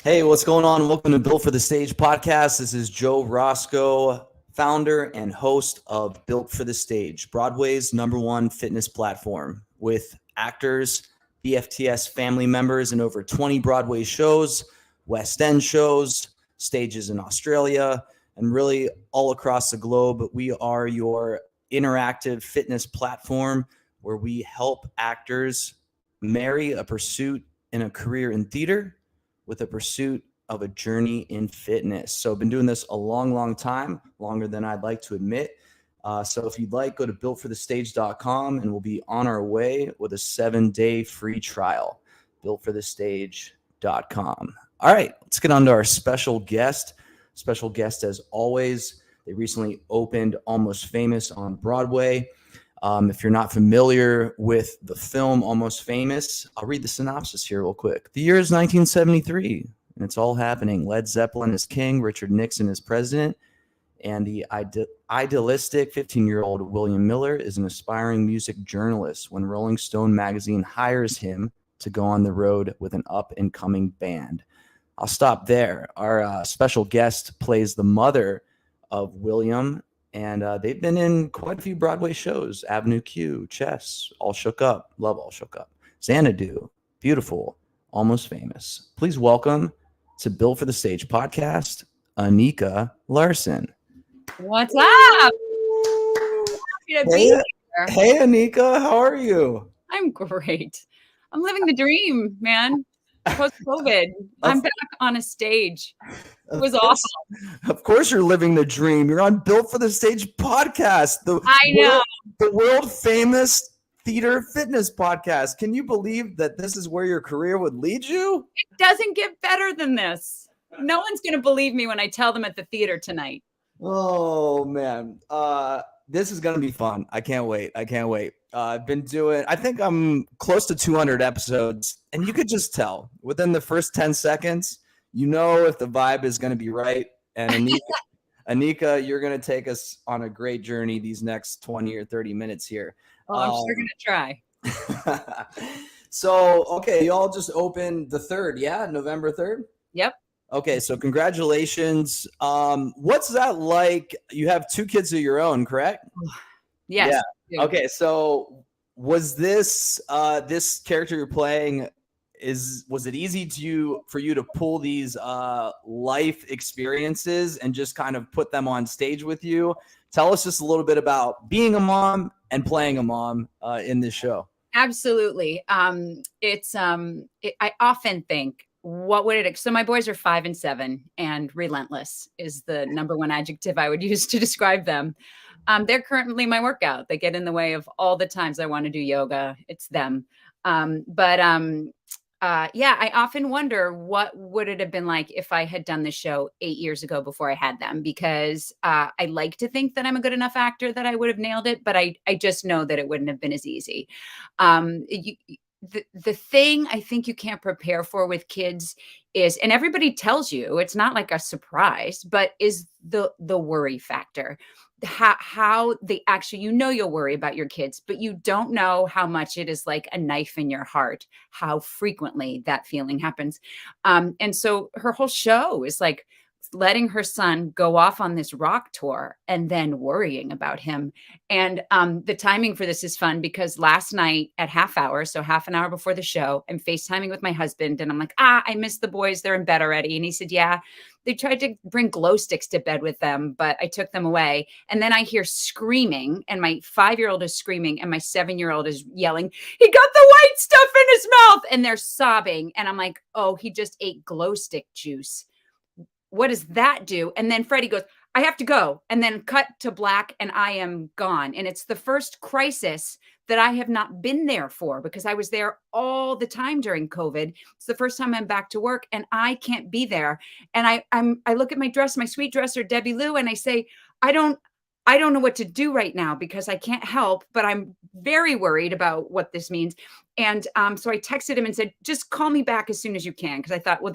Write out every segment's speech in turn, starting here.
Hey, what's going on? Welcome to Built for the Stage podcast. This is Joe Roscoe, founder and host of Built for the Stage, Broadway's #1 fitness platform with actors, BFTS family members in over 20 Broadway shows, West End shows, stages in Australia, and really all across the globe. We are your interactive fitness platform where we help actors marry a pursuit and a career in theater with a pursuit of a journey in fitness. So I've been doing this a long, long time, longer than I'd like to admit. So if you'd like, go to builtforthestage.com and we'll be on our way with a 7-day free trial. Builtforthestage.com. All right, let's get on to our special guest. Special guest as always. They recently opened Almost Famous on Broadway. If you're not familiar with the film Almost Famous, I'll read the synopsis here real quick. The year is 1973, and it's all happening. Led Zeppelin is king, Richard Nixon is president, and the idealistic 15-year-old William Miller is an aspiring music journalist when Rolling Stone magazine hires him to go on the road with an up-and-coming band. I'll stop there. Our special guest plays the mother of William, and they've been in quite a few Broadway shows. Avenue Q, Chess, All Shook Up, love All Shook Up, Xanadu, Beautiful, Almost Famous. Please welcome to Built for the Stage podcast, Anika Larsen. What's up? Happy to be here. Hey, Anika, how are you? I'm great. I'm living the dream, man. Post-COVID, I'm back on a stage. It was awesome. Of course you're living the dream. You're on Built for the Stage podcast. I know. The world famous theater fitness podcast. Can you believe that this is where your career would lead you? It doesn't get better than this. No one's going to believe me when I tell them at the theater tonight. Oh, man. This is going to be fun. I can't wait. I've been doing, I think I'm close to 200 episodes, and you could just tell within the first 10 seconds, you know if the vibe is going to be right. And Anika, you're going to take us on a great journey these next 20 or 30 minutes here. Oh, I'm sure going to try. So, okay, you all just opened the 3rd, yeah? November 3rd? Yep. Okay, so congratulations. What's that like? You have 2 kids of your own, correct? Yes. Yeah. Okay, so was this this character you're playing? Was it easy for you to pull these life experiences and just kind of put them on stage with you? Tell us just a little bit about being a mom and playing a mom in this show. Absolutely. I often think, what would it? So my boys are 5 and 7, and relentless is the number 1 adjective I would use to describe them. They're currently my workout. They get in the way of all the times I want to do yoga. It's them. Yeah, I often wonder what would it have been like if I had done the show 8 years ago before I had them, because I like to think that I'm a good enough actor that I would have nailed it, but I just know that it wouldn't have been as easy. The thing I think you can't prepare for with kids is, and everybody tells you, it's not like a surprise, but is the worry factor. How they actually, you'll worry about your kids, but you don't know how much it is like a knife in your heart, how frequently that feeling happens. And so her whole show is like letting her son go off on this rock tour and then worrying about him. And the timing for this is fun because last night at half hour, so half an hour before the show, I'm FaceTiming with my husband and I'm like, I miss the boys. They're in bed already. And he said, yeah, they tried to bring glow sticks to bed with them, but I took them away. And then I hear screaming, and my 5-year-old is screaming and my 7-year-old is yelling, he got the white stuff in his mouth. And they're sobbing. And I'm like, oh, he just ate glow stick juice. What does that do? And then Freddie goes, I have to go. And then cut to black and I am gone. And it's the first crisis that I have not been there for because I was there all the time during COVID. It's the first time I'm back to work and I can't be there. And I look at my dress, my sweet dresser, Debbie Lou, and I say, I don't know what to do right now because I can't help, but I'm very worried about what this means. And so I texted him and said, just call me back as soon as you can. Because I thought, well,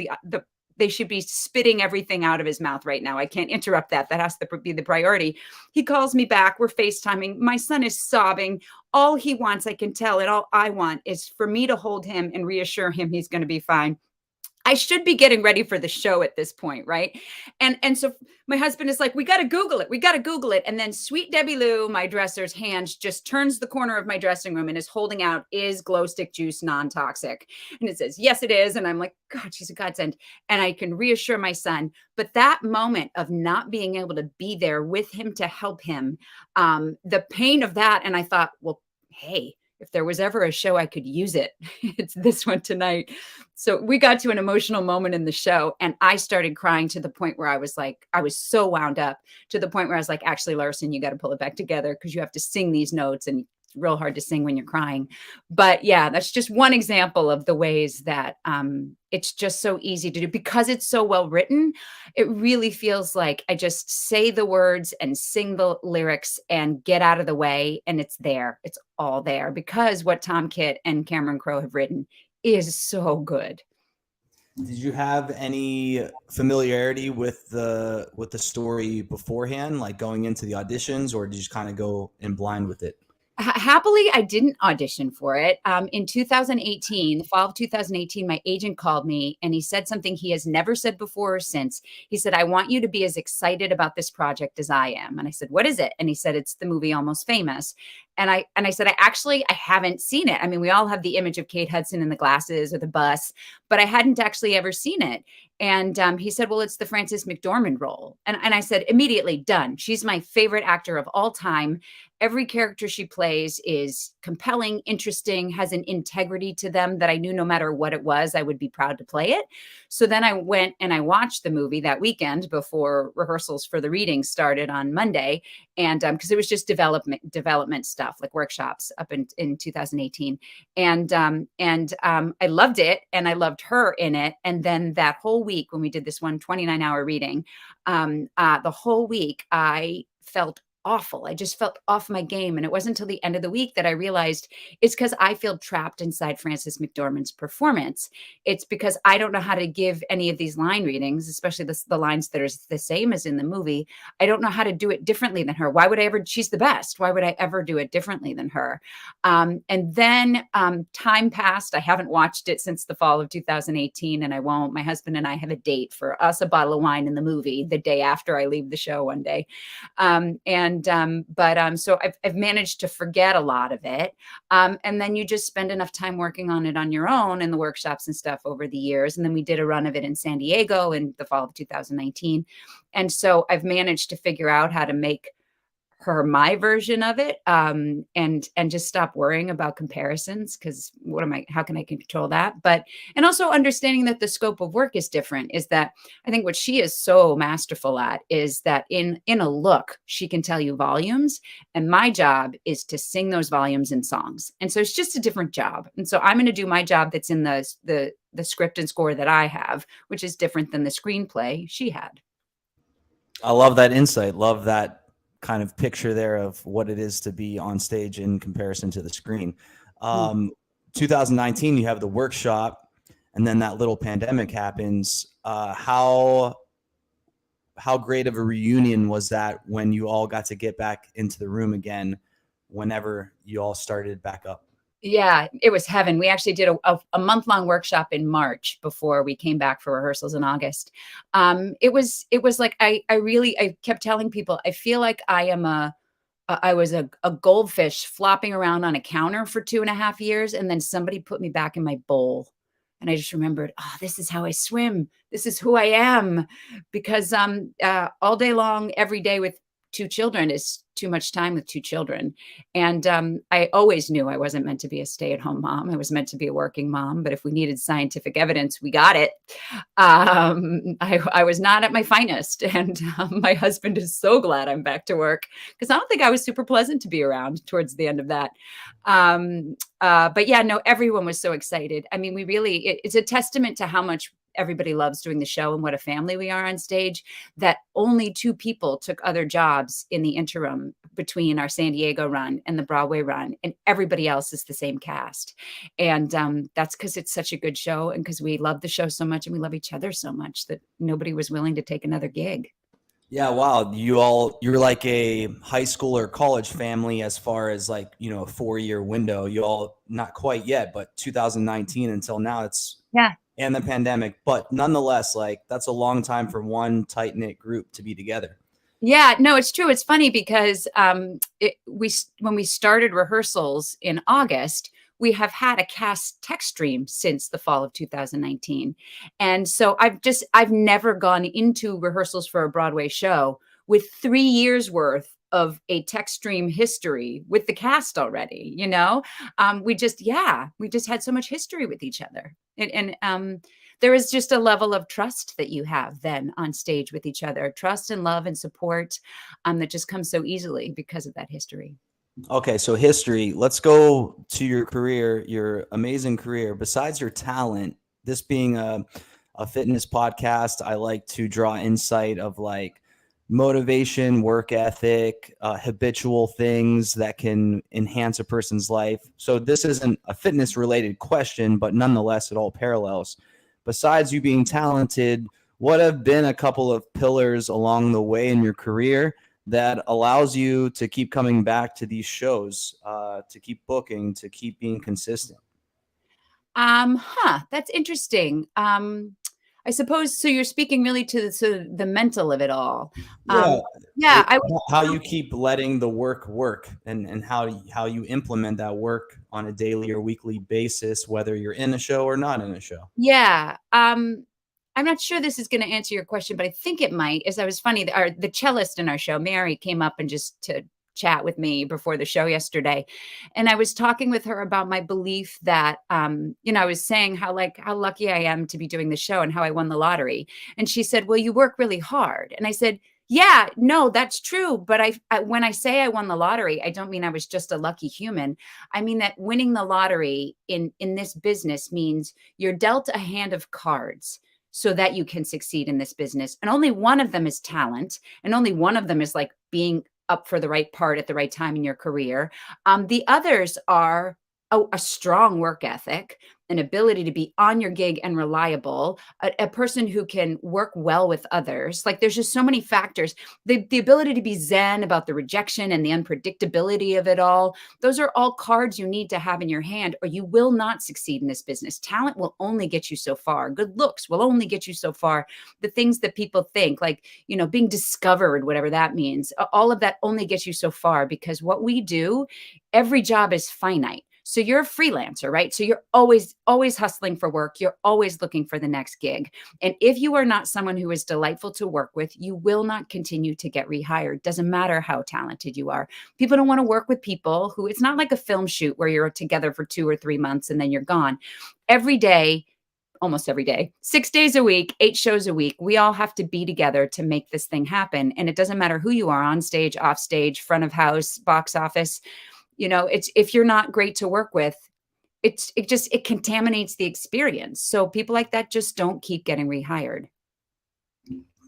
they should be spitting everything out of his mouth right now. I can't interrupt that. That has to be the priority. He calls me back. We're FaceTiming. My son is sobbing. All he wants, I can tell, and all I want is for me to hold him and reassure him he's going to be fine. I should be getting ready for the show at this point, right? And so my husband is like, we got to Google it. We got to Google it. And then sweet Debbie Lou, my dresser's hands, just turns the corner of my dressing room and is holding out, is glow stick juice non-toxic? And it says, yes, it is. And I'm like, God, she's a godsend. And I can reassure my son. But that moment of not being able to be there with him to help him, the pain of that. And I thought, well, hey, if there was ever a show I could use it, it's this one tonight. So we got to an emotional moment in the show and I started crying to the point where I was like, I was so wound up to the point where I was like, actually, Larsen, you got to pull it back together because you have to sing these notes and it's real hard to sing when you're crying. But yeah, that's just one example of the ways that it's just so easy to do because it's so well written. It really feels like I just say the words and sing the lyrics and get out of the way and it's there. It's all there because what Tom Kitt and Cameron Crowe have written is so good. Did you have any familiarity with the story beforehand, like going into the auditions, or did you just kind of go in blind with it? Happily, I didn't audition for it. In 2018, the fall of 2018, my agent called me and he said something he has never said before or since. He said, I want you to be as excited about this project as I am. And I said, what is it? And he said, it's the movie Almost Famous. And I said, I haven't seen it. I mean, we all have the image of Kate Hudson in the glasses or the bus, but I hadn't actually ever seen it. And he said, well, it's the Frances McDormand role. And I said, immediately, done. She's my favorite actor of all time. Every character she plays is compelling, interesting, has an integrity to them that I knew no matter what it was, I would be proud to play it. So then I went and I watched the movie that weekend before rehearsals for the readings started on Monday. And because it was just development stuff, like workshops up in 2018. And I loved it and I loved her in it. And then that whole week when we did this 29-hour reading, the whole week I felt awful. I just felt off my game. And it wasn't until the end of the week that I realized it's because I feel trapped inside Frances McDormand's performance. It's because I don't know how to give any of these line readings, especially the lines that are the same as in the movie. I don't know how to do it differently than her. Why would I ever? She's the best. Why would I ever do it differently than her? And then time passed. I haven't watched it since the fall of 2018 and I won't. My husband and I have a date for us a bottle of wine in the movie the day after I leave the show one day. So I've managed to forget a lot of it. And then you just spend enough time working on it on your own in the workshops and stuff over the years. And then we did a run of it in San Diego in the fall of 2019. And so I've managed to figure out how to make her my version of it, and just stop worrying about comparisons because how can I control that? And also understanding that the scope of work is different is that I think what she is so masterful at is that in a look, she can tell you volumes and my job is to sing those volumes in songs. And so it's just a different job. And so I'm going to do my job that's in the script and score that I have, which is different than the screenplay she had. I love that insight. Love that kind of picture there of what it is to be on stage in comparison to the screen. 2019, you have the workshop and then that little pandemic happens. How great of a reunion was that when you all got to get back into the room again, whenever you all started back up? Yeah, it was heaven. We actually did a month-long workshop in March before we came back for rehearsals in August. It was like, I kept telling people, I feel like I was a goldfish flopping around on a counter for 2.5 years. And then somebody put me back in my bowl. And I just remembered, this is how I swim. This is who I am. Because all day long, every day with 2 children is too much time with 2 children. And I always knew I wasn't meant to be a stay-at-home mom. I was meant to be a working mom. But if we needed scientific evidence, we got it. I was not at my finest. And my husband is so glad I'm back to work because I don't think I was super pleasant to be around towards the end of that. But yeah, no, everyone was so excited. I mean, it's a testament to how much everybody loves doing the show and what a family we are on stage, that only 2 people took other jobs in the interim between our San Diego run and the Broadway run, and everybody else is the same cast. And that's because it's such a good show and because we love the show so much and we love each other so much that nobody was willing to take another gig. Yeah, wow. You're like a high school or college family as far as like, a 4-year window. You all not quite yet, but 2019 until now, it's and the pandemic, but nonetheless, like that's a long time for one tight knit group to be together. Yeah, no, it's true. It's funny because when we started rehearsals in August, we have had a cast text stream since the fall of 2019. And so I've never gone into rehearsals for a Broadway show with 3 years worth of a text stream history with the cast already, you know? We just had so much history with each other. And there is just a level of trust that you have then on stage with each other, trust and love and support, that just comes so easily because of that history. Okay, so history. Let's go to your career, your amazing career. Besides your talent, this being a fitness podcast, I like to draw insight of like motivation, work ethic, habitual things that can enhance a person's life. So this isn't a fitness related question, but nonetheless, it all parallels. Besides you being talented, what have been a couple of pillars along the way in your career that allows you to keep coming back to these shows, to keep booking, to keep being consistent? That's interesting. I suppose so. You're speaking really to the mental of it all. Yeah, Yeah, I would. how you keep letting the work work, and how you implement that work on a daily or weekly basis, whether you're in a show or not in a show. Yeah. I'm not sure this is going to answer your question, but I think it might. As I was funny, the cellist in our show, Mary, came up and just to chat with me before the show yesterday, and I was talking with her about my belief that, I was saying how lucky I am to be doing the show and how I won the lottery, and she said, "Well, you work really hard," and I said, "Yeah, no, that's true. But when I say I won the lottery, I don't mean I was just a lucky human. I mean that winning the lottery in this business means you're dealt a hand of cards so that you can succeed in this business. And only one of them is talent. And only one of them is like being up for the right part at the right time in your career. The others are a strong work ethic, an ability to be on your gig and reliable, a person who can work well with others. Like there's just so many factors. The ability to be zen about the rejection and the unpredictability of it all. Those are all cards you need to have in your hand, or you will not succeed in this business. Talent will only get you so far. Good looks will only get you so far. The things that people think, like, being discovered, whatever that means, all of that only gets you so far, because what we do, every job is finite. So you're a freelancer, right? So you're always hustling for work. You're always looking for the next gig. And if you are not someone who is delightful to work with, you will not continue to get rehired. Doesn't matter how talented you are. People don't want to work with people who, it's not like a film shoot where you're together for 2 or 3 months and then you're gone. Every day, almost every day, 6 days a week, 8 shows a week, we all have to be together to make this thing happen. And it doesn't matter who you are, on stage, off stage, front of house, box office. It's, if you're not great to work with, it contaminates the experience. So people like that just don't keep getting rehired.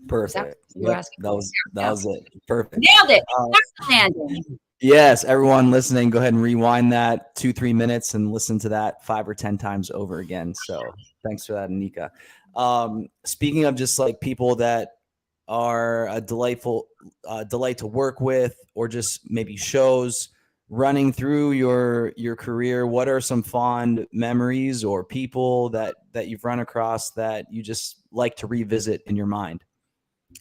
Perfect. You're Yep, asking? that was it. Perfect. Nailed it. Uh, Landing. yes, everyone listening, go ahead and rewind that 2-3 minutes and listen to that 5 or 10 times over again. So thanks for that, Anika. Speaking of just like people that are a delightful delight to work with, or just maybe shows running through your career, what are some fond memories or people that you've run across that you just like to revisit in your mind?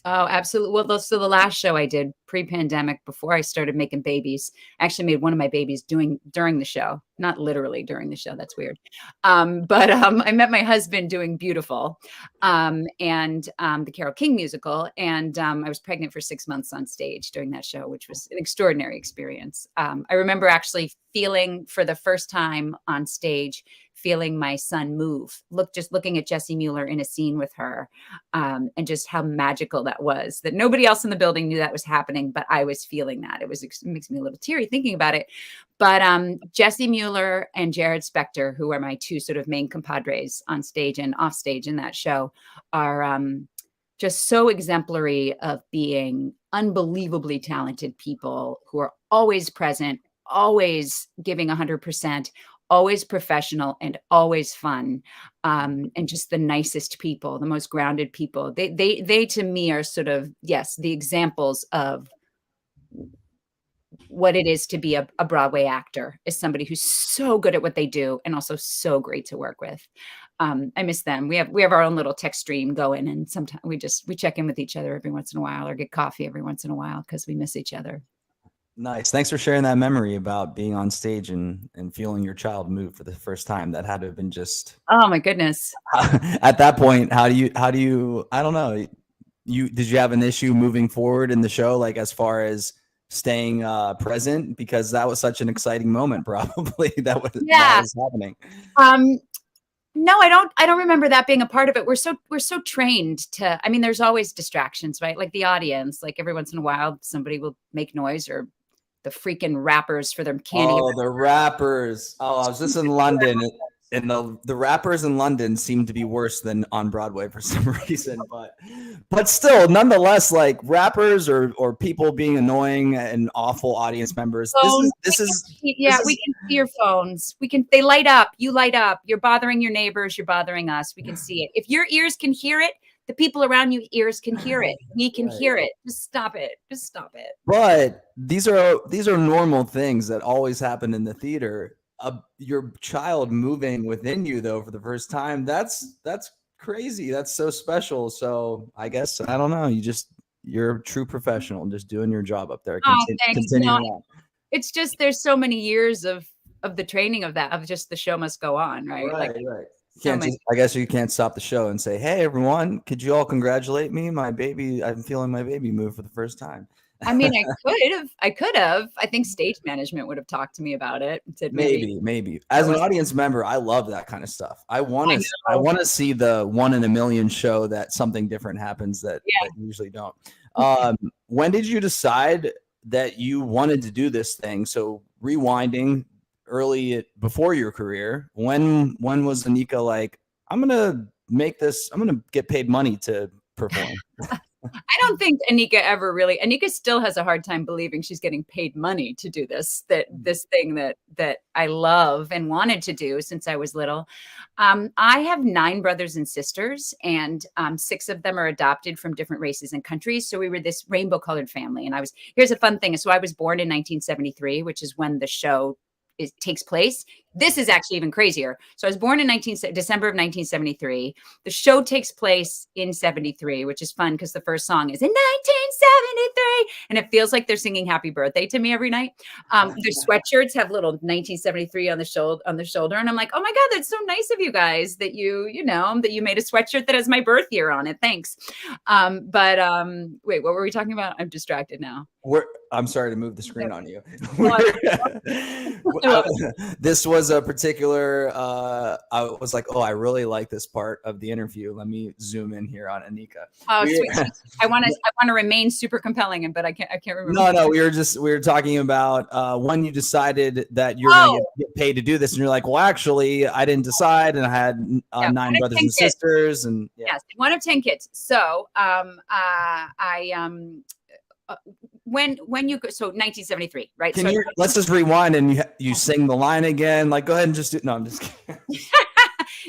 Oh, absolutely. Well, so the last show I did pre-pandemic, before I started making babies, I actually made one of my babies during the show, not literally during the show. That's weird. But I met my husband doing Beautiful, and the Carole King musical, and I was pregnant for 6 months on stage during that show, which was an extraordinary experience. I remember actually feeling for the first time on stage, feeling my son move, just looking at Jessie Mueller in a scene with her, and just how magical that was, that nobody else in the building knew that was happening, but I was feeling that. It makes me a little teary thinking about it. But Jessie Mueller and Jared Spector, who are my two sort of main compadres on stage and off stage in that show, are just so exemplary of being unbelievably talented people who are always present, always giving 100%, always professional, and always fun, and just the nicest people, the most grounded people. They to me are sort of, yes, the examples of what it is to be a Broadway actor, is somebody who's so good at what they do and also so great to work with. I miss them. We have our own little text stream going, and sometimes we check in with each other every once in a while, or get coffee every once in a while because we miss each other. Nice. Thanks for sharing that memory about being on stage and feeling your child move for the first time. That had to have been just Oh my goodness. at that point. How do you, I don't know. Did you have an issue moving forward in the show, like as far as staying present, because that was such an exciting moment, probably that was happening. No, I don't remember that being a part of it. We're so trained to, I mean, there's always distractions, right? Like the audience, like every once in a while, somebody will make noise, or the freaking rappers for their candy. Oh, the rappers. Oh, I was just in London, and the rappers in London seem to be worse than on Broadway for some reason, but still, nonetheless, like rappers or people being annoying and awful audience members. This is we can see your phones. They light up. You light up. You're bothering your neighbors. You're bothering us. We can see it. If your ears can hear it, the people around you ears can hear it. We can hear it. Just stop it. Just stop it. But these are normal things that always happen in the theater. Your child moving within you, though, for the first time, that's crazy. That's so special. So I guess, I don't know, you're a true professional, just doing your job up there. Continue on. It's just, there's so many years of the training of just the show must go on, right? Right. I guess you can't stop the show and say, "Hey, everyone, could you all congratulate me? My baby, I'm feeling my baby move for the first time." I mean, I could have. I think stage management would have talked to me about it. Said maybe. As an audience member, I love that kind of stuff. I want to see the 1 in a million show that something different happens that usually don't. When did you decide that you wanted to do this thing? So rewinding before your career, when was Anika like, I'm gonna get paid money to perform? I don't think Anika still has a hard time believing she's getting paid money to do this thing that I love and wanted to do since I was little. I have 9 brothers and sisters, and 6 of them are adopted from different races and countries. So we were this rainbow colored family. And here's a fun thing. So I was born in 1973, which is when the show takes place. This is actually even crazier. So I was born in December of 1973. The show takes place in 73, which is fun because the first song is in 1973, and it feels like they're singing happy birthday to me every night. Their sweatshirts have little 1973 on the shoulder. And I'm like, oh my God, that's so nice of you guys that you made a sweatshirt that has my birth year on it. Thanks. Wait, what were we talking about? I'm distracted now. I'm sorry to move the screen on you. This was a particular, I was like, oh, I really like this part of the interview. Let me zoom in here on Anika. Oh, sweet. I want to remain super compelling, but I can't remember. No, we were talking about when you decided that you're going to get paid to do this, and you're like, well, actually, I didn't decide, and I had 9 brothers and sisters, and yes, 1 of 10 kids. So, when you go, so 1973, right? Let's just rewind and you sing the line again. Like, go ahead and just do. No, I'm just kidding.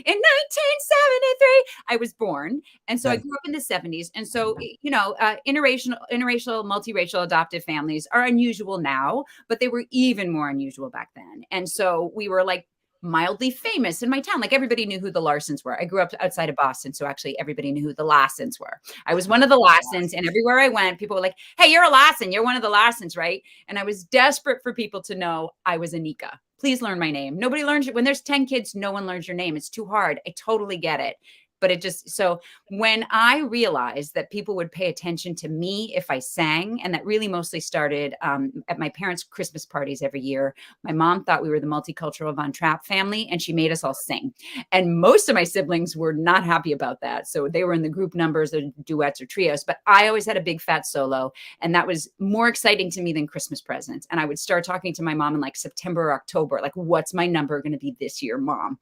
In 1973, I was born. And so I grew up in the 70s. And so, interracial, multiracial adoptive families are unusual now, but they were even more unusual back then. And so we were like mildly famous in my town. Like everybody knew who the Larsens were. I grew up outside of Boston, so actually everybody knew who the Larsens were. I was one of the Larsens, and everywhere I went, people were like, hey, you're a Larsen. You're one of the Larsens, right? And I was desperate for people to know I was Anika. Please learn my name. Nobody learns it. When there's 10 kids, no one learns your name. It's too hard. I totally get it. But so when I realized that people would pay attention to me if I sang, and that really mostly started at my parents' Christmas parties every year. My mom thought we were the multicultural Von Trapp family, and she made us all sing. And most of my siblings were not happy about that. So they were in the group numbers or duets or trios, but I always had a big fat solo. And that was more exciting to me than Christmas presents. And I would start talking to my mom in like September or October, like, what's my number going to be this year, Mom?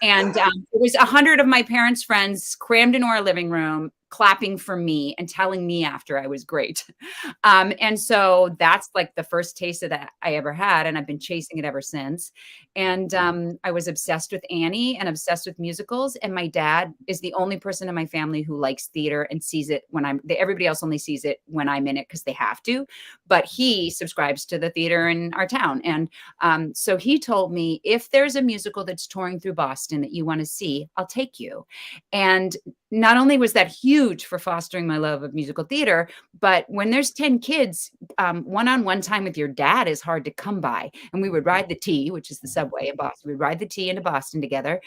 And it was 100 of my parents' friends crammed into our living room, clapping for me and telling me after I was great. And so that's like the first taste of that I ever had. And I've been chasing it ever since. And I was obsessed with Annie and obsessed with musicals. And my dad is the only person in my family who likes theater and sees it when everybody else only sees it when I'm in it because they have to. But he subscribes to the theater in our town. And so he told me, if there's a musical that's touring through Boston that you want to see, I'll take you. And not only was that huge for fostering my love of musical theater, but when there's 10 kids, one-on-one time with your dad is hard to come by. And we would ride the T, which is the subway in Boston. We'd ride the T into Boston together.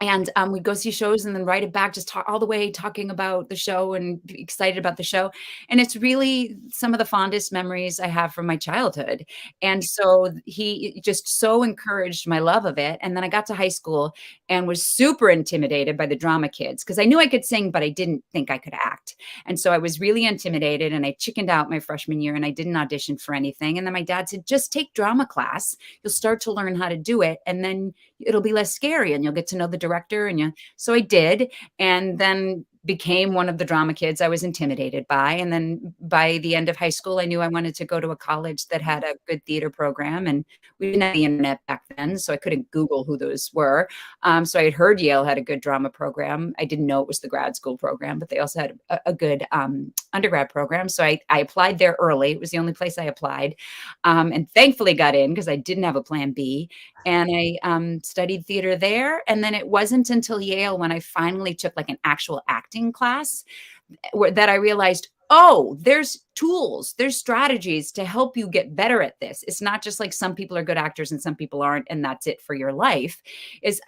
And we'd go see shows and then write it back, just talk all the way talking about the show and be excited about the show. And it's really some of the fondest memories I have from my childhood. And so he just so encouraged my love of it. And then I got to high school and was super intimidated by the drama kids because I knew I could sing, but I didn't think I could act. And so I was really intimidated and I chickened out my freshman year and I didn't audition for anything. And then my dad said, just take drama class. You'll start to learn how to do it. And then it'll be less scary and you'll get to know the director. And so I did, and then became one of the drama kids I was intimidated by. And then by the end of high school, I knew I wanted to go to a college that had a good theater program. And we didn't have the internet back then, so I couldn't Google who those were. So I had heard Yale had a good drama program. I didn't know it was the grad school program, but they also had a good undergrad program. So I applied there early. It was the only place I applied, and thankfully got in because I didn't have a plan B. And I studied theater there. And then it wasn't until Yale when I finally took like an actual acting class that I realized, oh, there's tools, there's strategies to help you get better at this. It's not just like some people are good actors and some people aren't, and that's it for your life.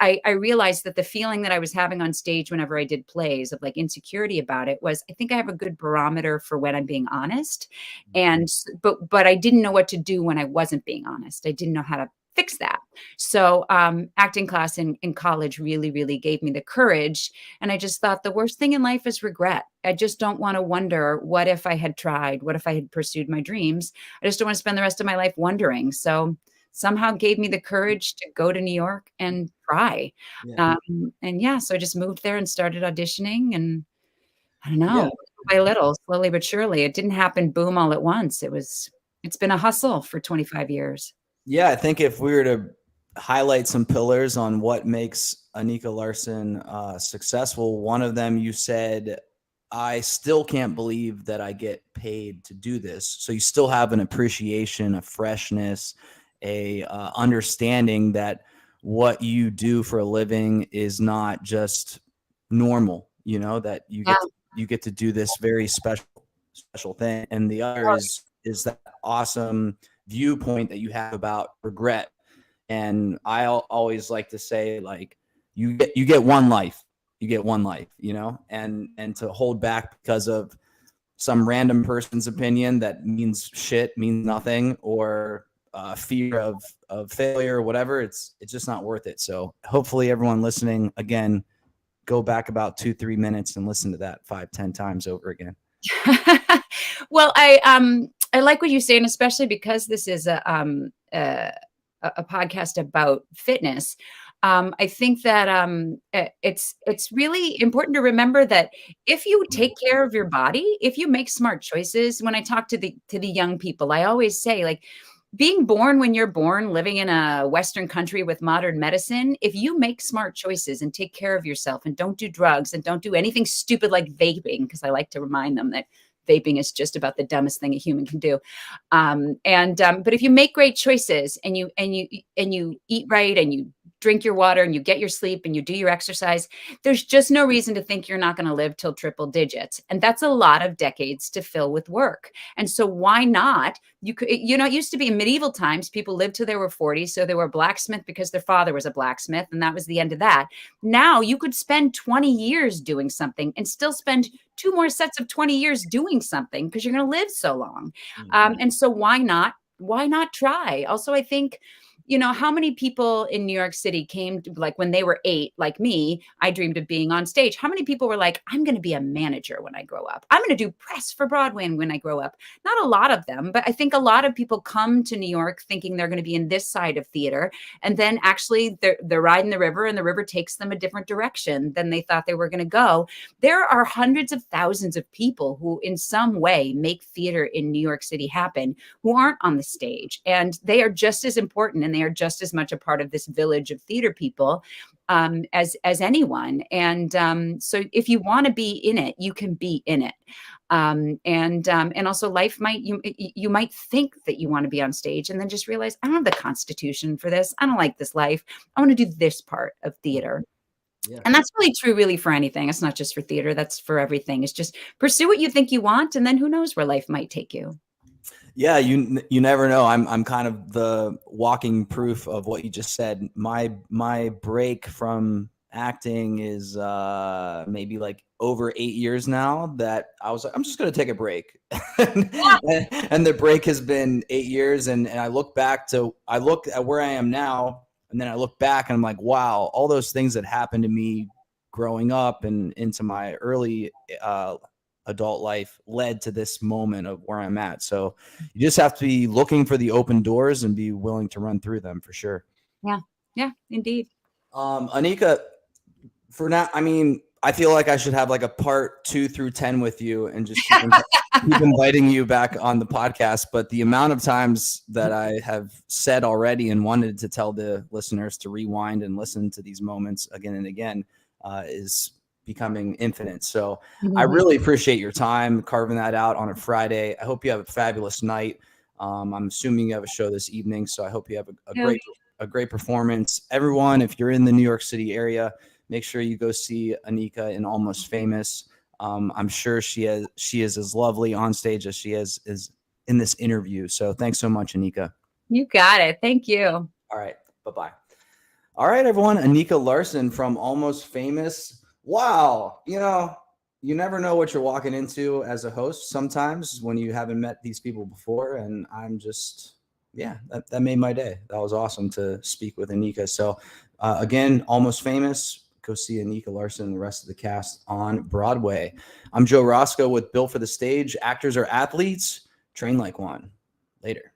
I realized that the feeling that I was having on stage whenever I did plays of like insecurity about it was, I think I have a good barometer for when I'm being honest. And, but I didn't know what to do when I wasn't being honest. I didn't know how to fix that. So acting class in college really, really gave me the courage. And I just thought the worst thing in life is regret. I just don't want to wonder, what if I had tried? What if I had pursued my dreams? I just don't want to spend the rest of my life wondering. So somehow gave me the courage to go to New York and try. Yeah. So I just moved there and started auditioning. And I don't know, Yeah. little by little, slowly but surely. It didn't happen boom all at once. It's been a hustle for 25 years. Yeah, I think if we were to highlight some pillars on what makes Anika Larsen successful, one of them you said, I still can't believe that I get paid to do this. So you still have an appreciation, a freshness, a understanding that what you do for a living is not just normal, that you get to do this very special thing. And the other is that awesome viewpoint that you have about regret. And I always like to say, like, you get one life, and to hold back because of some random person's opinion that means nothing, or fear of failure or whatever, it's just not worth it. So hopefully everyone listening, again, go back about 2-3 minutes and listen to that 5-10 times over again. Well, I like what you say, and especially because this is a podcast about fitness. I think that it's really important to remember that if you take care of your body, if you make smart choices. When I talk to the young people, I always say, like, being born when you're born, living in a Western country with modern medicine, if you make smart choices and take care of yourself and don't do drugs and don't do anything stupid like vaping, because I like to remind them that vaping is just about the dumbest thing a human can do. But if you make great choices and you eat right and you drink your water and you get your sleep and you do your exercise, there's just no reason to think you're not going to live till triple digits. And that's a lot of decades to fill with work. And so why not? It used to be in medieval times, people lived till they were 40. So they were a blacksmith because their father was a blacksmith, and that was the end of that. Now you could spend 20 years doing something and still spend 2 more sets of 20 years doing something because you're going to live so long. And so why not try? Also, I think you know, how many people in New York City came to, like when they were 8, like me, I dreamed of being on stage. How many people were like, I'm going to be a manager when I grow up. I'm going to do press for Broadway when I grow up. Not a lot of them, but I think a lot of people come to New York thinking they're going to be in this side of theater. And then actually they're riding the river and the river takes them a different direction than they thought they were going to go. There are hundreds of thousands of people who in some way make theater in New York City happen who aren't on the stage. And they are just as important and they are just as much a part of this village of theater people as anyone. And so if you want to be in it, you can be in it. And also life you might think that you want to be on stage and then just realize I don't have the constitution for this. I don't like this life. I want to do this part of theater. Yeah. And that's really true really for anything. It's not just for theater. That's for everything. It's just pursue what you think you want. And then who knows where life might take you. Yeah, you never know. I'm kind of the walking proof of what you just said. My break from acting is maybe like over 8 years now, that I was like, I'm just going to take a break. And the break has been 8 years. And I look at where I am now, and then I look back and I'm like, wow, all those things that happened to me growing up and into my early adult life led to this moment of where I'm at. So you just have to be looking for the open doors and be willing to run through them for sure. Yeah, indeed. Anika, for now, I mean, I feel like I should have like a part 2 through 10 with you and just keep inviting you back on the podcast. But the amount of times that I have said already and wanted to tell the listeners to rewind and listen to these moments again and again is becoming infinite. So I really appreciate your time carving that out on a Friday. I hope you have a fabulous night. I'm assuming you have a show this evening, so I hope you have a great performance. Everyone, if you're in the New York City area, make sure you go see Anika in Almost Famous. I'm sure she is as lovely on stage as she is in this interview. So thanks so much, Anika. You got it. Thank you. All right. Bye-bye. All right, everyone. Anika Larsen from Almost Famous. Wow. You never know what you're walking into as a host sometimes when you haven't met these people before. And I'm just, that made my day. That was awesome to speak with Anika. So again, Almost Famous, go see Anika Larsen and the rest of the cast on Broadway. I'm Joe Roscoe with Built for the Stage. Actors are athletes. Train like one. Later.